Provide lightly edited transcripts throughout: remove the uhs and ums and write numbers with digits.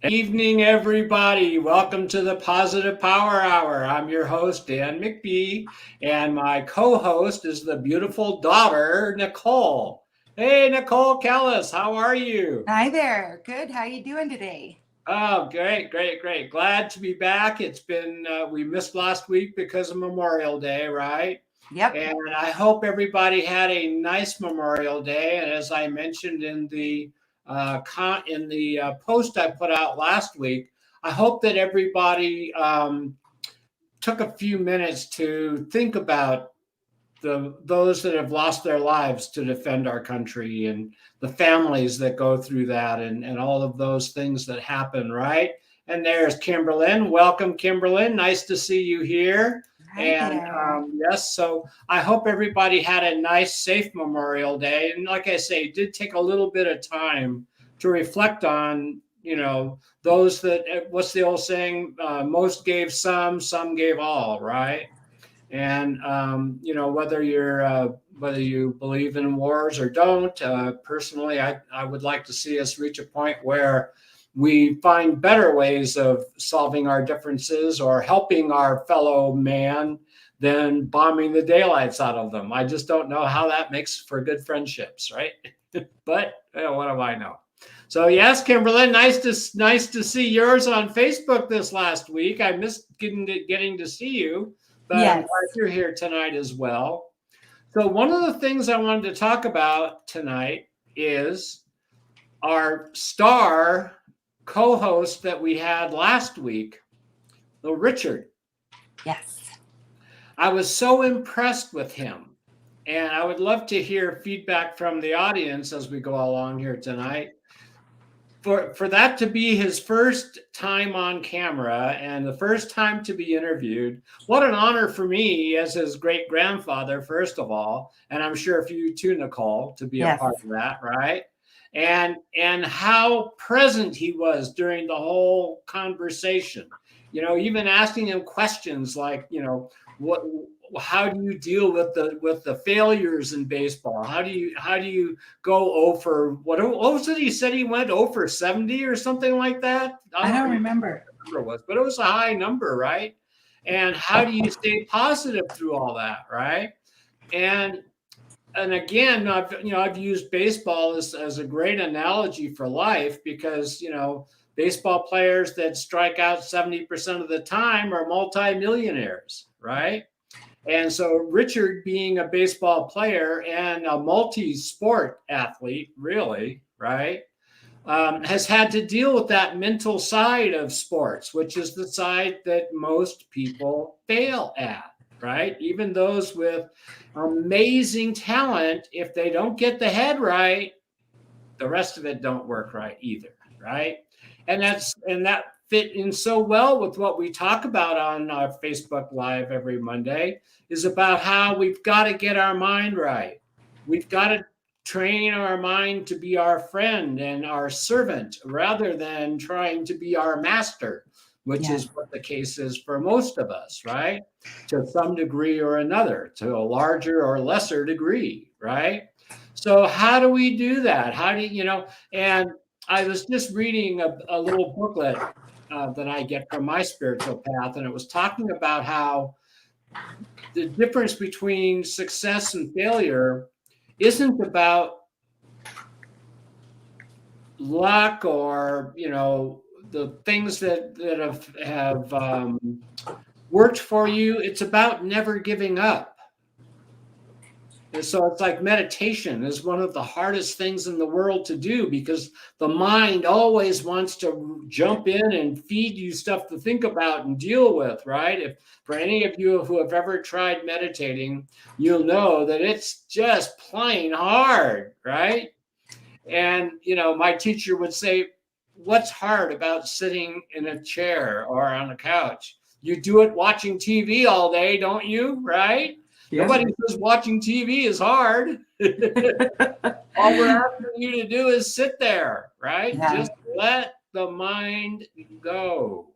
Evening, everybody. Welcome to the Positive Power Hour. I'm your host, Dan McBee, and my co host is the beautiful daughter, Nicole. Hey, Nicole Kellis, how are you? Hi there. Good. How you doing today? Oh, great, great, great. Glad to be back. We missed last week because of Memorial Day, right? Yep. And I hope everybody had a nice Memorial Day. And as I mentioned in the post I put out last week, I hope that everybody took a few minutes to think about those that have lost their lives to defend our country and the families that go through that and all of those things that happen, right? And there's Kimberlyn. Welcome, Kimberlyn. Nice to see you here. Hi And there. yes, so I hope everybody had a nice, safe Memorial Day. And like I say, it did take a little bit of time to reflect on, those that, what's the old saying? Most gave some gave all, right? And whether you believe in wars or don't, personally, I would like to see us reach a point where we find better ways of solving our differences or helping our fellow man than bombing the daylights out of them. I just don't know how that makes for good friendships, right? But what do I know? So yes, Kimberly, nice to see yours on Facebook this last week. I missed getting to see you, but I'm glad Yes. you're here tonight as well. So one of the things I wanted to talk about tonight is our star co-host that we had last week, Richard. Yes. I was so impressed with him. And I would love to hear feedback from the audience as we go along here tonight. For that to be his first time on camera and the first time to be interviewed, what an honor for me as his great grandfather, first of all, and I'm sure for you too, Nicole, to be a Yes. part of that, right? And how present he was during the whole conversation. Even asking him questions like, what how do you deal with the failures in baseball? How do you go over what was it? He said he went over 70 or something like that. I I don't don't remember remember. what the number was, but it was a high number, right? And how do you stay positive through all that, right? And and again, I've used baseball as a great analogy for life because baseball players that strike out 70% of the time are multimillionaires, right? And so Richard, being a baseball player and a multi-sport athlete, really, right, has had to deal with that mental side of sports, which is the side that most people fail at, right? Even those with amazing talent, if they don't get the head right, the rest of it don't work right either, right? And that fit in so well with what we talk about on our Facebook Live every Monday is about how we've got to get our mind right. We've got to train our mind to be our friend and our servant rather than trying to be our master, which Yes. is what the case is for most of us, right? To some degree or another, to a larger or lesser degree, right? So how do we do that? How do and I was just reading a little booklet that I get from my spiritual path, and it was talking about how the difference between success and failure isn't about luck or the things that have worked for you. It's about never giving up. And so it's like meditation is one of the hardest things in the world to do because the mind always wants to jump in and feed you stuff to think about and deal with, right? If for any of you who have ever tried meditating, you'll know that it's just plain hard, right? And my teacher would say, "What's hard about sitting in a chair or on a couch? You do it watching TV all day, don't you? Right? Yep. Nobody says watching TV is hard. All we're asking you to do is sit there, right? Yeah. Just let the mind go."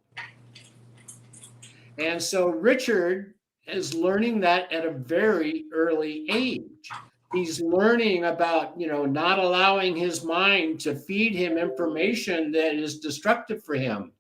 And so Richard is learning that at a very early age. he's learning about, not allowing his mind to feed him information that is destructive for him,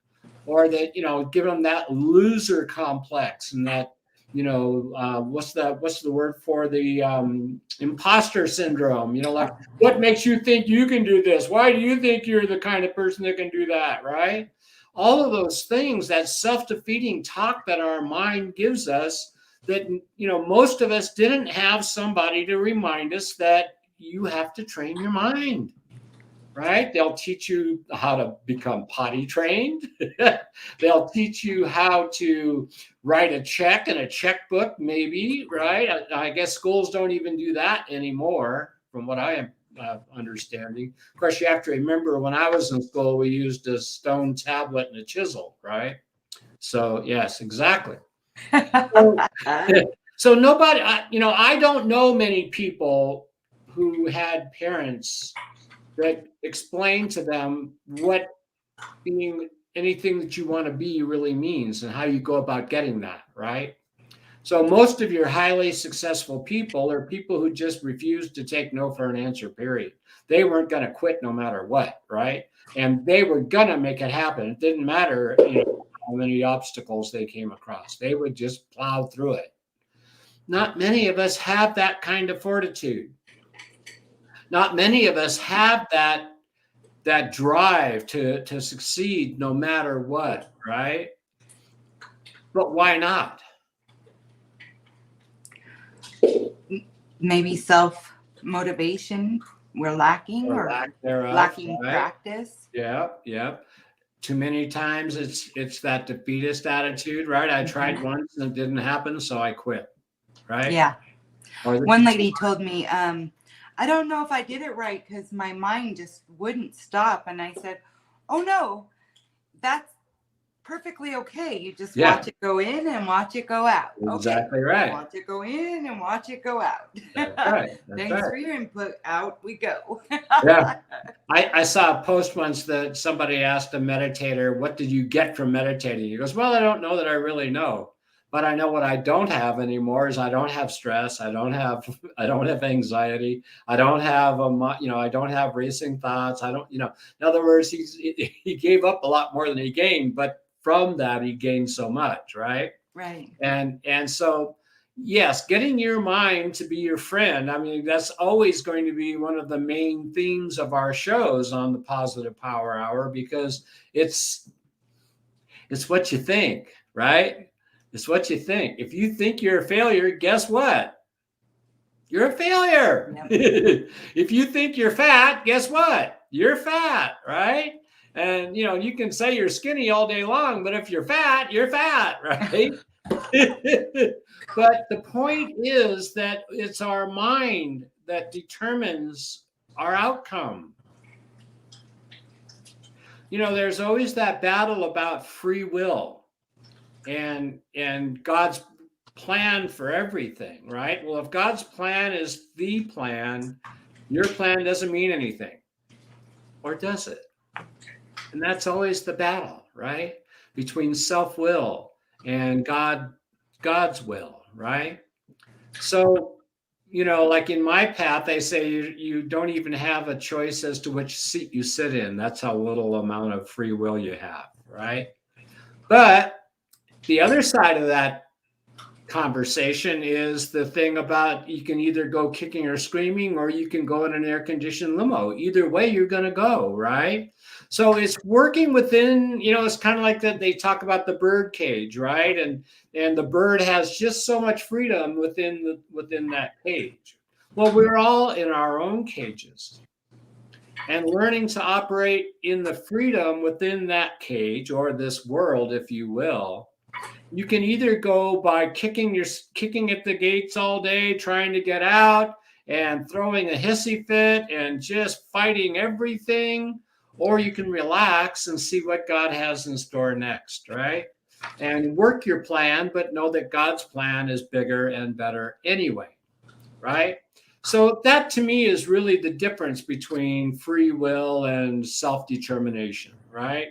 or that, give him that loser complex, and that, what's the word for the imposter syndrome, like, what makes you think you can do this? Why do you think you're the kind of person that can do that, right? All of those things, that self-defeating talk that our mind gives us, that, most of us didn't have somebody to remind us that you have to train your mind, right? They'll teach you how to become potty trained. They'll teach you how to write a check in a checkbook, maybe, right? I guess schools don't even do that anymore, from what I am understanding. Of course, you have to remember, when I was in school, we used a stone tablet and a chisel, right? So, yes, exactly. So nobody, I don't know many people who had parents that explained to them what being anything that you want to be really means, and how you go about getting that, right? So most of your highly successful people are people who just refused to take no for an answer, period. They weren't going to quit no matter what, right? And they were going to make it happen. It didn't matter, how many obstacles they came across. They would just plow through it. Not many of us have that kind of fortitude. Not many of us have that drive to succeed no matter what, right? But why not? Maybe self-motivation we're lacking, or lack thereof, lacking right? practice. Yeah. Too many times it's that defeatist attitude, right? I tried once and it didn't happen, so I quit, right? Yeah. Or One lady told me, I don't know if I did it right because my mind just wouldn't stop. And I said, oh no, that's perfectly okay. You just watch it go in and watch it go out. Exactly right. Watch it go in and watch it go out. That's right. That's Thanks right. for your input. Out we go. Yeah. I saw a post once that somebody asked a meditator, what did you get from meditating? He goes, well, I don't know that I really know, but I know what I don't have anymore is I don't have stress. I don't have anxiety. I don't have, I don't have racing thoughts. I don't, in other words, he gave up a lot more than he gained, but from that, he gained so much, right? Right. And so, yes, getting your mind to be your friend. I mean, that's always going to be one of the main themes of our shows on the Positive Power Hour, because it's what you think, right? It's what you think. If you think you're a failure, guess what? You're a failure. Yep. If you think you're fat, guess what? You're fat, right? And, you can say you're skinny all day long, but if you're fat, right? But the point is that it's our mind that determines our outcome. There's always that battle about free will and God's plan for everything, right? Well, if God's plan is the plan, your plan doesn't mean anything. Or does it? And that's always the battle, right? Between self-will and God's will, right? So, like in my path, they say you don't even have a choice as to which seat you sit in. That's how little amount of free will you have, right? But the other side of that conversation is the thing about you can either go kicking or screaming, or you can go in an air-conditioned limo. Either way, you're going to go, right? So it's working within, it's kind of like that. They talk about the bird cage, right? And the bird has just so much freedom within that cage. Well, we're all in our own cages, and learning to operate in the freedom within that cage, or this world, if you will. You can either go by kicking at the gates all day, trying to get out and throwing a hissy fit and just fighting everything, or you can relax and see what God has in store next, right? And work your plan, but know that God's plan is bigger and better anyway, right? So that to me is really the difference between free will and self-determination, right?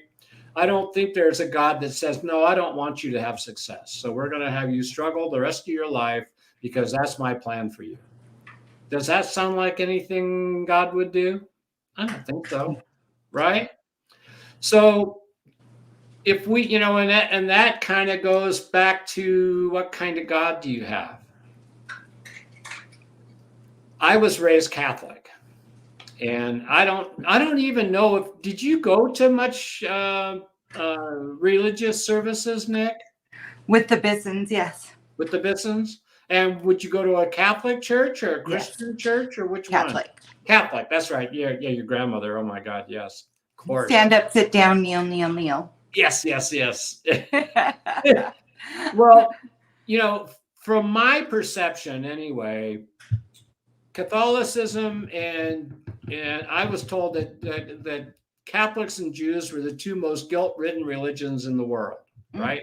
I don't think there's a God that says, no, I don't want you to have success, so we're going to have you struggle the rest of your life because that's my plan for you. Does that sound like anything God would do? I don't think so, right? So if we, and that kind of goes back to what kind of God do you have? I was raised Catholic, and I don't even know if did you go to much religious services, Nick? With the Bissons, yes. With the Bissons? And would you go to a Catholic church or a Christian church, or which Catholic. one? Catholic. That's right. Yeah, your grandmother. Oh my God, yes, of course. Stand up, sit down, kneel, kneel, kneel. Yes. Well, from my perception anyway, Catholicism and I was told that Catholics and Jews were the two most guilt-ridden religions in the world, right?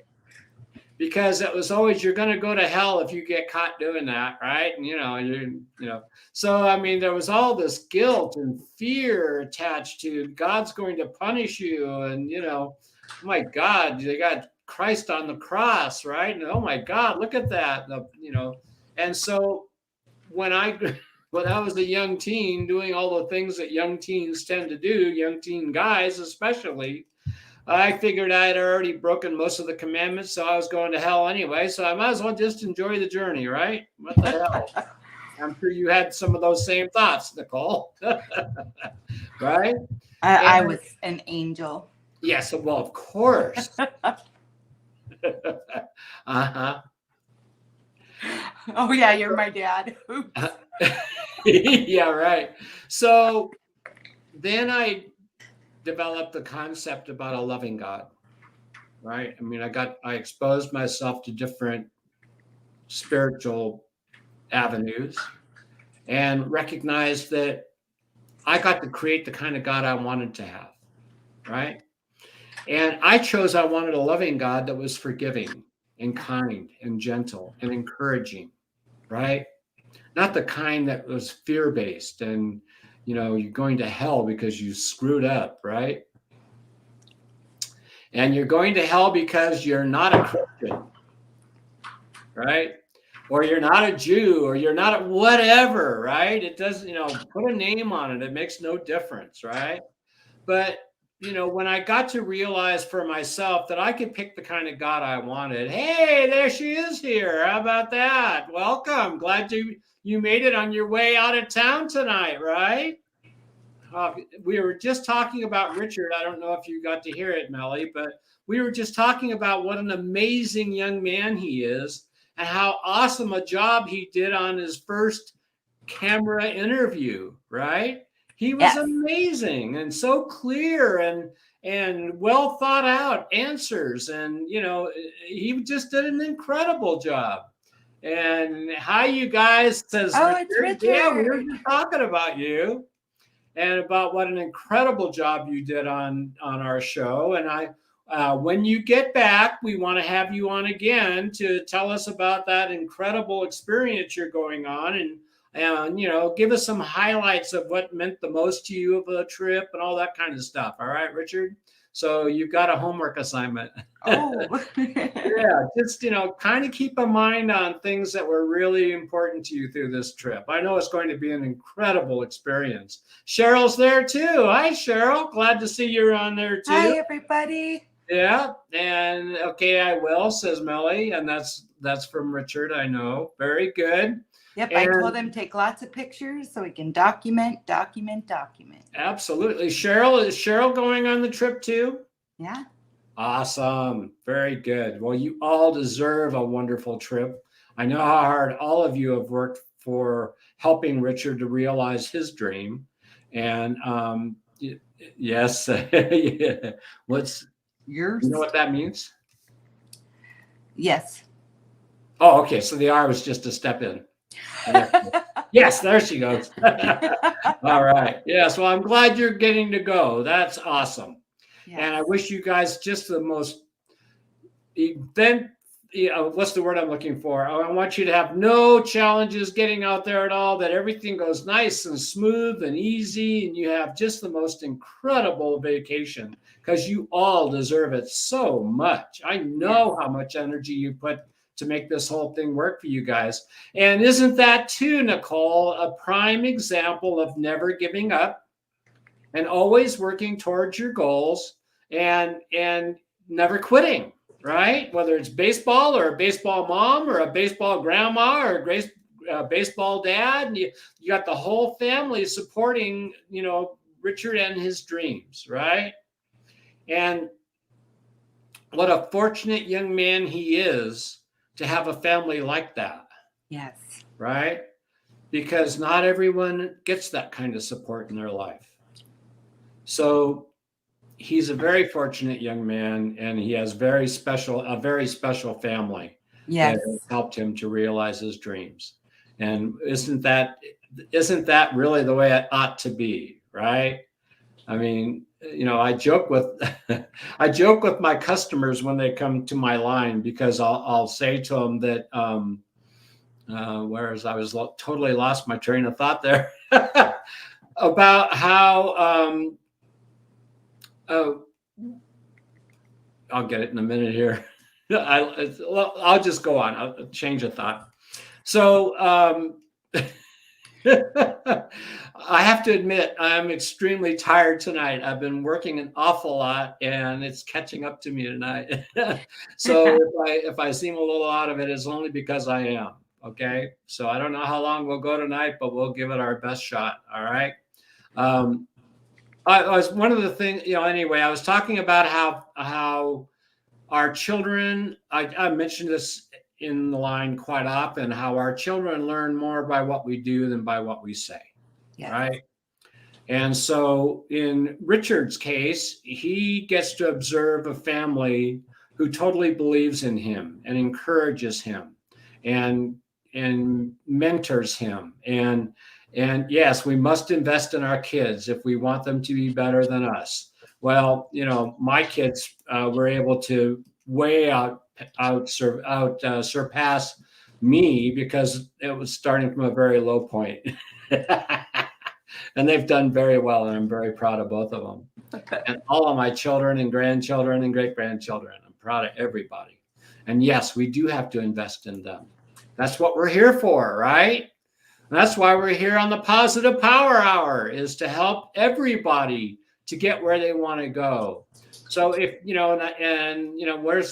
Because it was always, you're going to go to hell if you get caught doing that, right? And so I mean, there was all this guilt and fear attached to God's going to punish you, and oh my God, they got Christ on the cross, right? And oh my God, look at that, and so when I was a young teen doing all the things that young teens tend to do, young teen guys especially, I figured I had already broken most of the commandments, so I was going to hell anyway. So I might as well just enjoy the journey, right? What the hell? I'm sure you had some of those same thoughts, Nicole. Right? I was an angel. Yes, well, of course. Uh-huh. Oh, yeah, you're my dad. Yeah, right. So then I developed the concept about a loving God, right? I mean, I exposed myself to different spiritual avenues and recognized that I got to create the kind of God I wanted to have, right? And I wanted a loving God that was forgiving and kind and gentle and encouraging, right? Not the kind that was fear-based and you're going to hell because you screwed up, right? And you're going to hell because you're not a Christian, right? Or you're not a Jew, or you're not a whatever, right? It doesn't, put a name on it. It makes no difference, right? But, when I got to realize for myself that I could pick the kind of God I wanted. Hey, there she is here. How about that? Welcome. Glad you made it on your way out of town tonight, right? We were just talking about Richard. I don't know if you got to hear it, Melly, but we were just talking about what an amazing young man he is and how awesome a job he did on his first camera interview, right? He was amazing and so clear and well thought out answers. And, he just did an incredible job. And hi, you guys, says, it's Richard. Yeah, we were just talking about you and about what an incredible job you did on our show. And when you get back, we want to have you on again to tell us about that incredible experience you're going on and give us some highlights of what meant the most to you of the trip and all that kind of stuff. All right, Richard? So you've got a homework assignment. Oh. Yeah, just, kind of keep a mind on things that were really important to you through this trip. I know it's going to be an incredible experience. Cheryl's there too. Hi, Cheryl. Glad to see you're on there too. Hi, everybody. Yeah, and okay, I will, says Melly, and that's from Richard, I know. Very good. Yep, I told him take lots of pictures so we can document. Absolutely. Is Cheryl going on the trip too? Yeah. Awesome. Very good. Well, you all deserve a wonderful trip. I know how hard all of you have worked for helping Richard to realize his dream. And yes, yeah. What's yours? You know what that means? Yes. Oh, okay. So the R was just a step in. Yes, there she goes. All right. Yes. Well, I'm glad you're getting to go. That's awesome. Yes. And I wish you guys just the most what's the word I'm looking for? I want you to have no challenges getting out there at all, that everything goes nice and smooth and easy, and you have just the most incredible vacation, because you all deserve it so much. I know how much energy you put to make this whole thing work for you guys. And isn't that too, Nicole, a prime example of never giving up and always working towards your goals and never quitting, right? Whether it's baseball or a baseball mom or a baseball grandma or a baseball dad, and you got the whole family supporting, Richard and his dreams, right? And what a fortunate young man he is to have a family like that. Yes. Right? Because not everyone gets that kind of support in their life. So he's a very fortunate young man, and he has a very special family that helped him to realize his dreams. And isn't that really the way it ought to be, right? I mean, I joke with my customers when they come to my line, because I'll say to them that whereas I was totally lost my train of thought there about how I'll get it in a minute here. I'll just go on. I'll change of thought. So I have to admit, I'm extremely tired tonight. I've been working an awful lot, and it's catching up to me tonight. So if I seem a little out of it, it's only because I am. Okay. So I don't know how long we'll go tonight, but we'll give it our best shot. All right. I was one of the things, anyway, I was talking about how our children, I mentioned this in the line quite often, how our children learn more by what we do than by what we say. Yes. Right. And so in Richard's case, he gets to observe a family who totally believes in him and encourages him and mentors him. And yes, we must invest in our kids if we want them to be better than us. Well, my kids were able to way surpass me, because it was starting from a very low point. And they've done very well, and I'm very proud of both of them. And all of my children and grandchildren and great-grandchildren. I'm proud of everybody. And yes, we do have to invest in them. That's what we're here for, right? And that's why we're here on the Positive Power Hour, is to help everybody to get where they want to go. So if,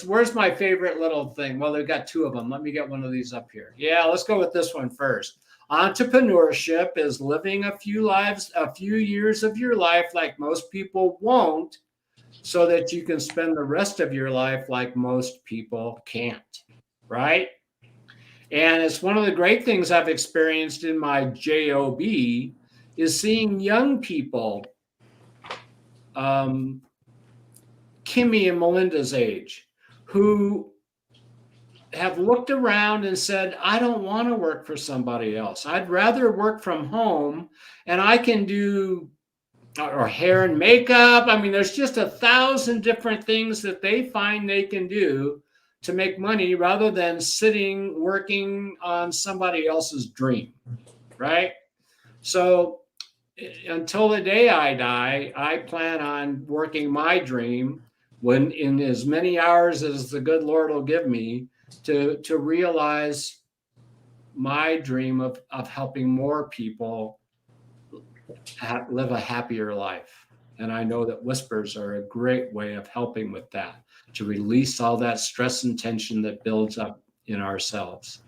where's my favorite little thing? Well, they've got two of them. Let me get one of these up here. Yeah, let's go with this one first. Entrepreneurship is living a few years of your life like most people won't, so that you can spend the rest of your life like most people can't, right? And it's one of the great things I've experienced in my job is seeing young people, Kimmy and Melinda's age, who have looked around and said, I don't want to work for somebody else. I'd rather work from home, and I can do or hair and makeup. I mean, there's just 1,000 different things that they find they can do to make money rather than sitting working on somebody else's dream, right? So until the day I die, I plan on working my dream when in as many hours as the good Lord will give me to realize my dream of helping more people live a happier life. And I know that whispers are a great way of helping with that, to release all that stress and tension that builds up in ourselves,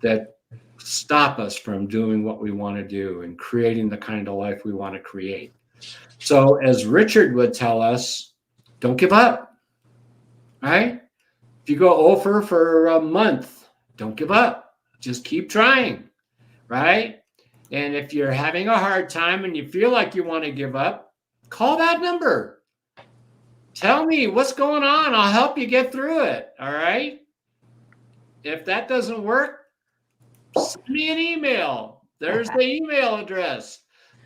that stop us from doing what we want to do and creating the kind of life we want to create. So as Richard would tell us, don't give up, right? If you go over for a month, don't give up. Just keep trying, right? And if you're having a hard time and you feel like you want to give up, call that number. Tell me what's going on. I'll help you get through it, all right? If that doesn't work, send me an email. There's the email address.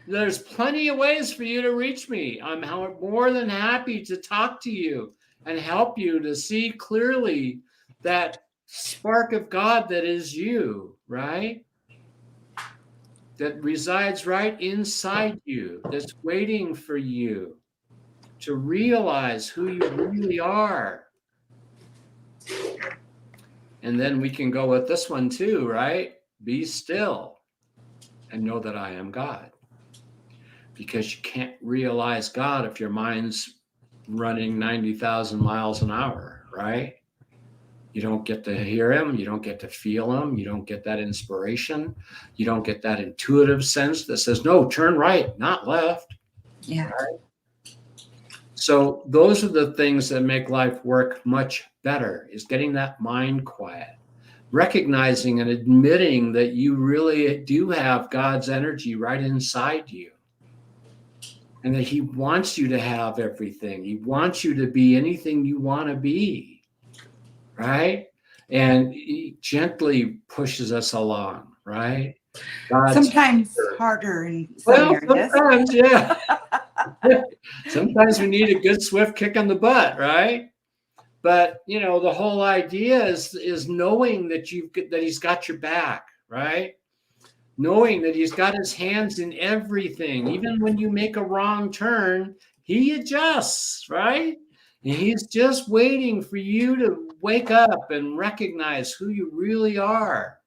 There's plenty of ways for you to reach me. I'm more than happy to talk to you and help you to see clearly that spark of God that is you, right? That resides right inside you, that's waiting for you to realize who you really are. And then we can go with this one too, right? Be still and know that I am God. Because you can't realize God if your mind's running 90,000 miles an hour, right? You don't get to hear him. You don't get to feel him. You don't get that inspiration. You don't get that intuitive sense that says, no, turn right, not left. Yeah. Right? So those are the things that make life work much better, is getting that mind quiet, recognizing and admitting that you really do have God's energy right inside you. And that he wants you to have everything. He wants you to be anything you want to be, right? And he gently pushes us along, right? Sometimes harder in some areas. Sometimes, yeah. Sometimes we need a good, swift kick in the butt, right? But you know, the whole idea is knowing that that he's got your back, right? Knowing that he's got his hands in everything. Even when you make a wrong turn, he adjusts, right? And he's just waiting for you to wake up and recognize who you really are.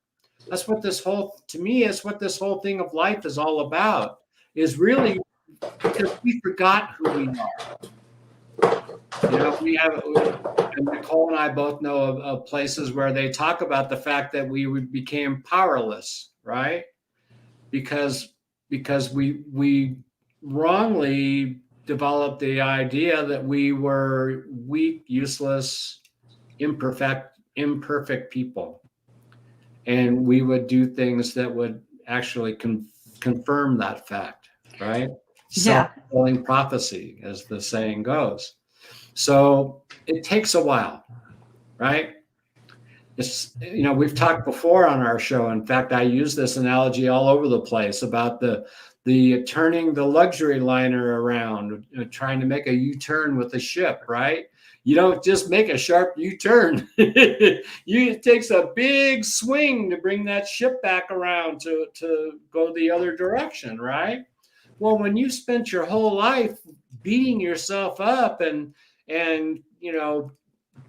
That's what to me, is what this whole thing of life is all about, is really because we forgot who we are. You know, and Nicole and I both know of places where they talk about the fact that we became powerless, right? Because we wrongly developed the idea that we were weak, useless, imperfect people, and we would do things that would actually confirm that fact, right? Self-fulfilling prophecy, as the saying goes. So it takes a while, right? It's, you know, we've talked before on our show. In fact, I use this analogy all over the place about the turning the luxury liner around, trying to make a U-turn with the ship, right? You don't just make a sharp U-turn. It takes a big swing to bring that ship back around to go the other direction, right? Well, when you spent your whole life beating yourself up and you know,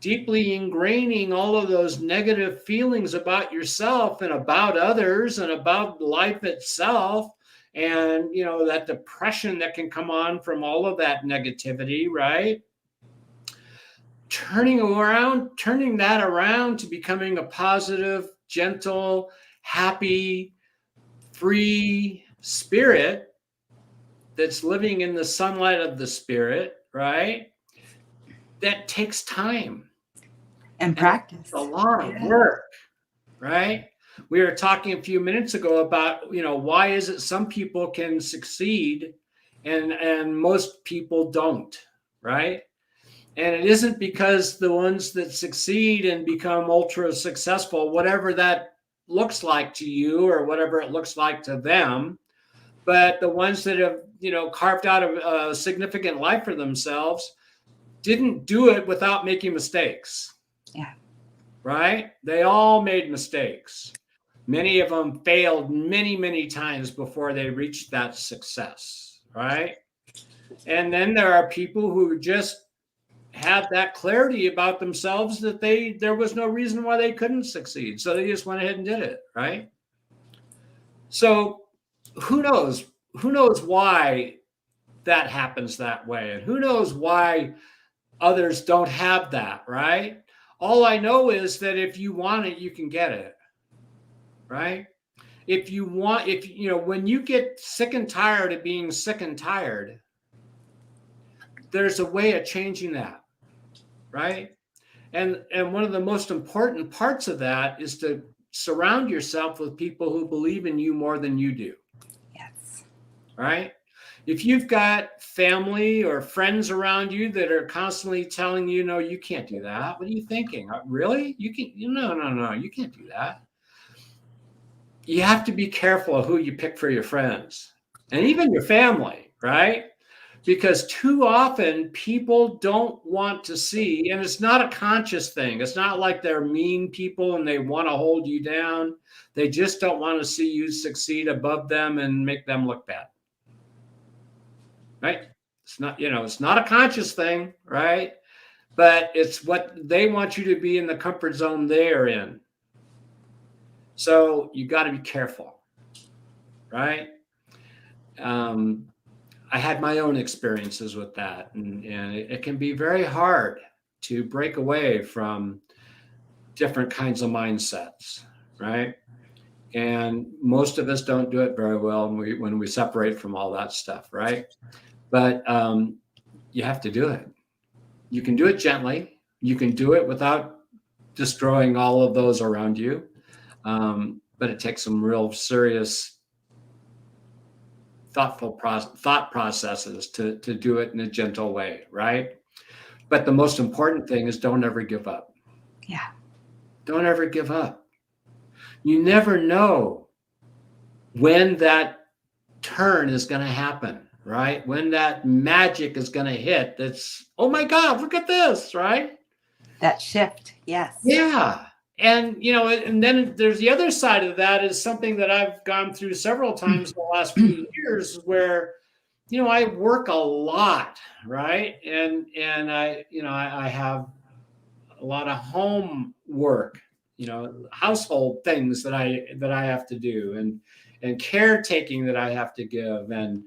deeply ingraining all of those negative feelings about yourself and about others and about life itself, and you know, that depression that can come on from all of that negativity, right? Turning that around to becoming a positive, gentle, happy, free spirit that's living in the sunlight of the spirit, right? That takes time and practice. A lot of work, right? We were talking a few minutes ago about, you know, why is it some people can succeed and most people don't, right? And it isn't because the ones that succeed and become ultra successful, whatever that looks like to you or whatever it looks like to them, but the ones that have, you know, carved out a significant life for themselves didn't do it without making mistakes. Yeah. Right? They all made mistakes. Many of them failed many, many times before they reached that success, right? And then there are people who just had that clarity about themselves that there was no reason why they couldn't succeed. So they just went ahead and did it, right? So who knows why that happens that way? And who knows why others don't have that, right? All I know is that if you want it, you can get it, right? If you know, when you get sick and tired of being sick and tired, there's a way of changing that, right? And one of the most important parts of that is to surround yourself with people who believe in you more than you do. Yes. Right? If you've got family or friends around you that are constantly telling you, no, you can't do that. What are you thinking? Really? You can? No, you can't do that. You have to be careful of who you pick for your friends and even your family, right? Because too often people don't want to see, and it's not a conscious thing. It's not like they're mean people and they want to hold you down. They just don't want to see you succeed above them and make them look bad. Right? It's not, you know, it's not a conscious thing, right? but it's what they want you to be in the comfort zone they're in. So you got to be careful, right? I had my own experiences with that, and it can be very hard to break away from different kinds of mindsets, right? And most of us don't do it very well when we separate from all that stuff, right? But you have to do it. You can do it gently. You can do it without destroying all of those around you. But it takes some real serious thought processes to do it in a gentle way, right? But the most important thing is don't ever give up. Yeah. Don't ever give up. You never know when that turn is going to happen, right? When that magic is going to hit. That's, oh my God, look at this, right? That shift. Yes. Yeah. And, and then there's the other side of that is something that I've gone through several times in the last few years where, I work a lot, right? And I have a lot of home work, household things that I have to do and caretaking that I have to give. And,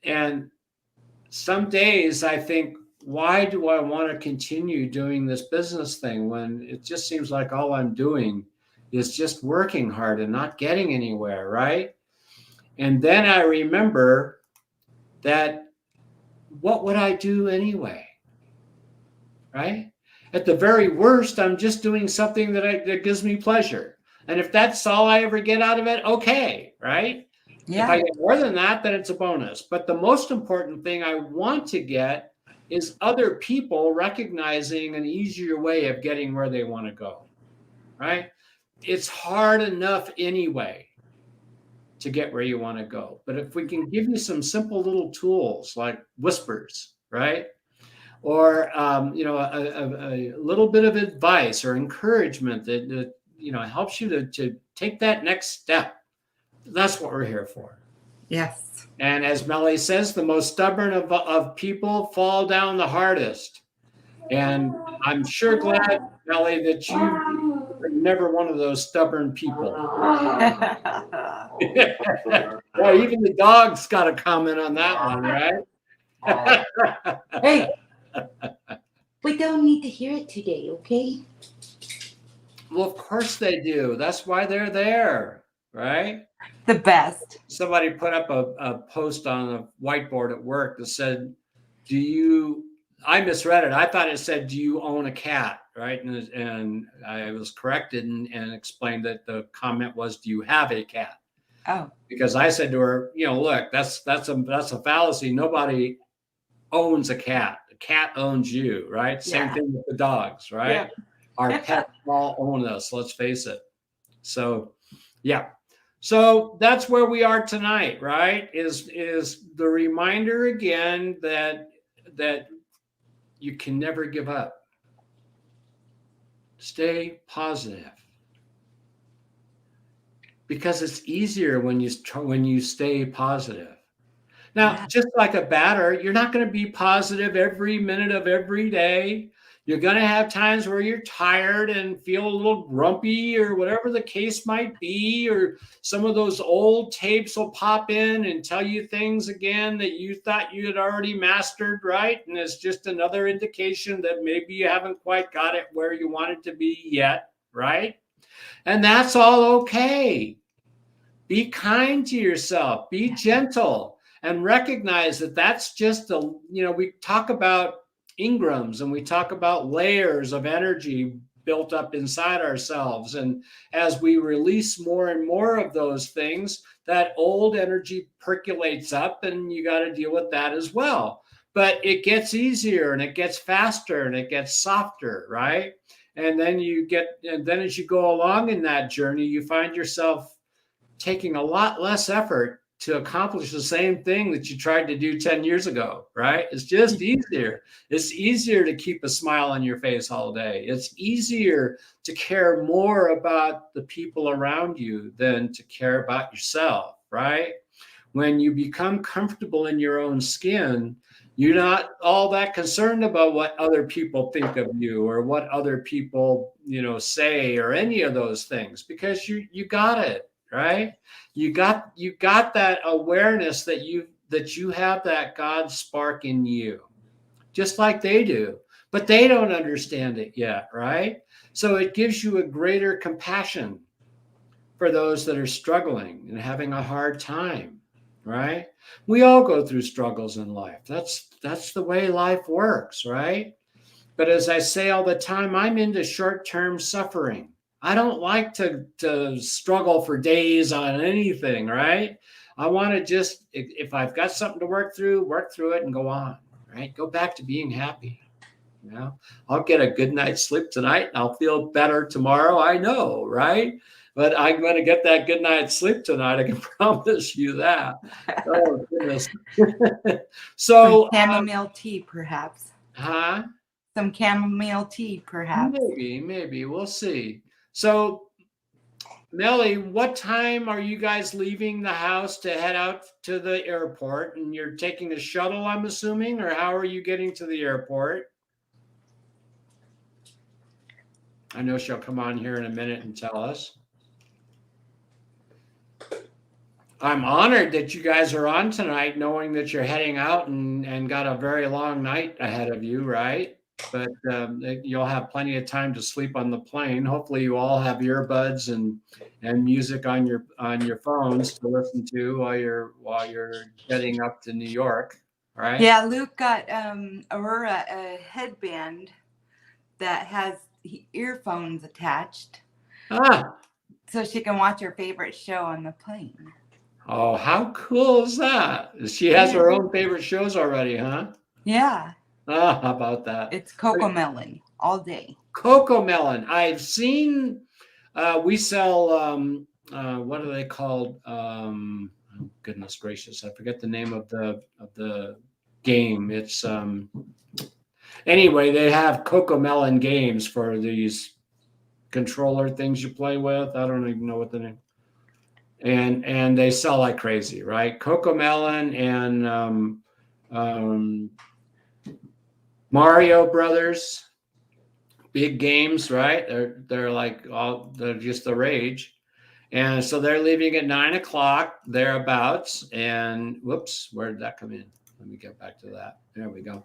and some days I think, why do I want to continue doing this business thing when it just seems like all I'm doing is just working hard and not getting anywhere, right? And then I remember that what would I do anyway, right? At the very worst, I'm just doing something that gives me pleasure. And if that's all I ever get out of it, okay, right? Yeah. If I get more than that, then it's a bonus. But the most important thing I want to get is other people recognizing an easier way of getting where they want to go, right? It's hard enough anyway to get where you want to go. But if we can give you some simple little tools like whispers, right? Or, a little bit of advice or encouragement that helps you to take that next step. That's what we're here for. Yes. And as Melly says, the most stubborn of people fall down the hardest. And I'm sure glad, Melly, that you are never one of those stubborn people. Well, even the dog's got a comment on that one, right? Hey, we don't need to hear it today, okay? Well, of course they do. That's why they're there, right? The best. Somebody put up a post on a whiteboard at work that said, I misread it. I thought it said, do you own a cat, right? And I was corrected and explained that the comment was, do you have a cat? Oh. Because I said to her, look, that's a fallacy. Nobody owns a cat. The cat owns you, right? Same thing with the dogs, right? Yeah. Our pets all own us, let's face it. So, yeah. So that's where we are tonight, right? Is the reminder again that you can never give up. Stay positive. Because it's easier when you stay positive. Now, just like a batter, you're not going to be positive every minute of every day. You're going to have times where you're tired and feel a little grumpy or whatever the case might be, or some of those old tapes will pop in and tell you things again that you thought you had already mastered, right? And it's just another indication that maybe you haven't quite got it where you want it to be yet, right? And that's all okay. Be kind to yourself, be gentle, and recognize that that's just we talk about Ingrams and we talk about layers of energy built up inside ourselves. And as we release more and more of those things, that old energy percolates up and you got to deal with that as well. But it gets easier and it gets faster and it gets softer, right? And then as you go along in that journey, you find yourself taking a lot less effort to accomplish the same thing that you tried to do 10 years ago, right? It's just easier. It's easier to keep a smile on your face all day. It's easier to care more about the people around you than to care about yourself, right? When you become comfortable in your own skin, You're not all that concerned about what other people think of you or what other people, say or any of those things, because you got it, right? You got that awareness that you have that God spark in you, just like they do, but they don't understand it yet, right? So it gives you a greater compassion for those that are struggling and having a hard time, right? We all go through struggles in life. That's the way life works, right? But as I say all the time, I'm into short-term suffering. I don't like to struggle for days on anything, right? I want to just, if I've got something to work through it and go on, right? Go back to being happy. I'll get a good night's sleep tonight and I'll feel better tomorrow. I know, right? But I'm going to get that good night's sleep tonight. I can promise you that. Oh, goodness. So, Some chamomile tea, perhaps. huh? Some chamomile tea, perhaps. Maybe. We'll see. So, Melly, what time are you guys leaving the house to head out to the airport? And you're taking a shuttle, I'm assuming, or how are you getting to the airport? I know she'll come on here in a minute and tell us. I'm honored that you guys are on tonight, knowing that you're heading out and got a very long night ahead of you, right? But you'll have plenty of time to sleep on the plane. Hopefully, you all have earbuds and music on your phones to listen to while you're getting up to New York, right? Yeah, Luke got Aurora a headband that has earphones attached, so she can watch her favorite show on the plane. Oh, how cool is that? She has her own favorite shows already, huh? Yeah. How about that? It's CoComelon all day. CoComelon. I've seen. We sell. What are they called? Oh, goodness gracious! I forget the name of the game. It's Anyway, they have CoComelon games for these controller things you play with. I don't even know what the name. And they sell like crazy, right? CoComelon and Mario Brothers, big games, right? They're just the rage. And so they're leaving at 9:00 thereabouts. And whoops, where did that come in? Let me get back to that. There we go.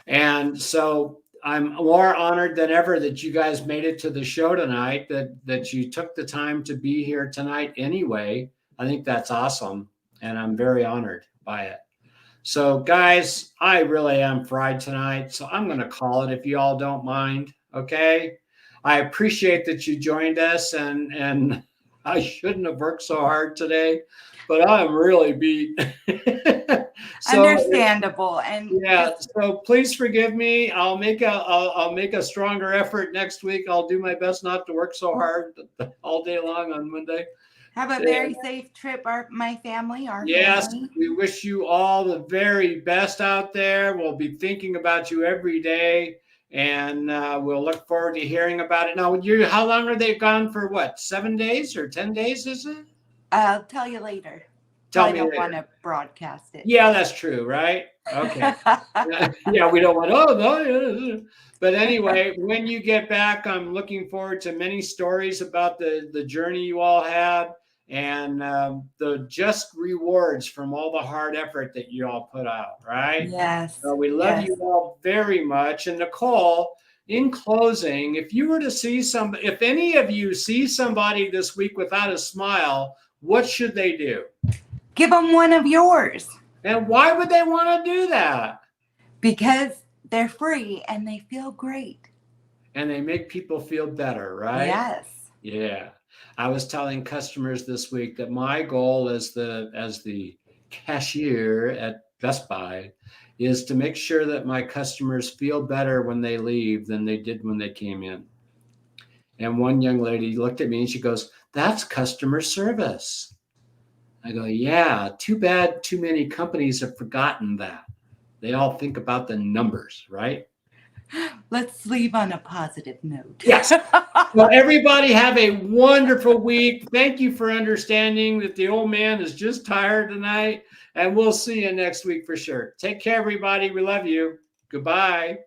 And so I'm more honored than ever that you guys made it to the show tonight, that you took the time to be here tonight anyway. I think that's awesome. And I'm very honored by it. So guys, I really am fried tonight. So I'm going to call it if you all don't mind. Okay. I appreciate that you joined us, and I shouldn't have worked so hard today, but I'm really beat. So, understandable. And yeah, so please forgive me. I'll make a stronger effort next week. I'll do my best not to work so hard all day long on Monday. have a very safe trip, my family. Yes, family. we wish you all the very best out there. We'll be thinking about you every day, and we'll look forward to hearing about it. Now, how long are they gone for? What, 7 days or 10 days? Is it? I'll tell you later. Tell I me don't later. want to broadcast it. Yeah, that's true, right? Okay. Yeah, we don't want. Oh no. But anyway, when you get back, I'm looking forward to many stories about the journey you all had, and the just rewards from all the hard effort that you all put out, right? Yes. So we love you all very much. And Nicole, in closing, if any of you see somebody this week without a smile, what should they do? Give them one of yours. And why would they want to do that? Because they're free and they feel great. And they make people feel better, right? Yes. Yeah. I was telling customers this week that my goal as the cashier at Best Buy is to make sure that my customers feel better when they leave than they did when they came in. And one young lady looked at me and she goes, "That's customer service." I go, yeah, too bad too many companies have forgotten that. They all think about the numbers, right? Let's leave on a positive note. Yes. Well, everybody have a wonderful week. Thank you for understanding that the old man is just tired tonight, and we'll see you next week for sure. Take care, everybody. We love you. Goodbye.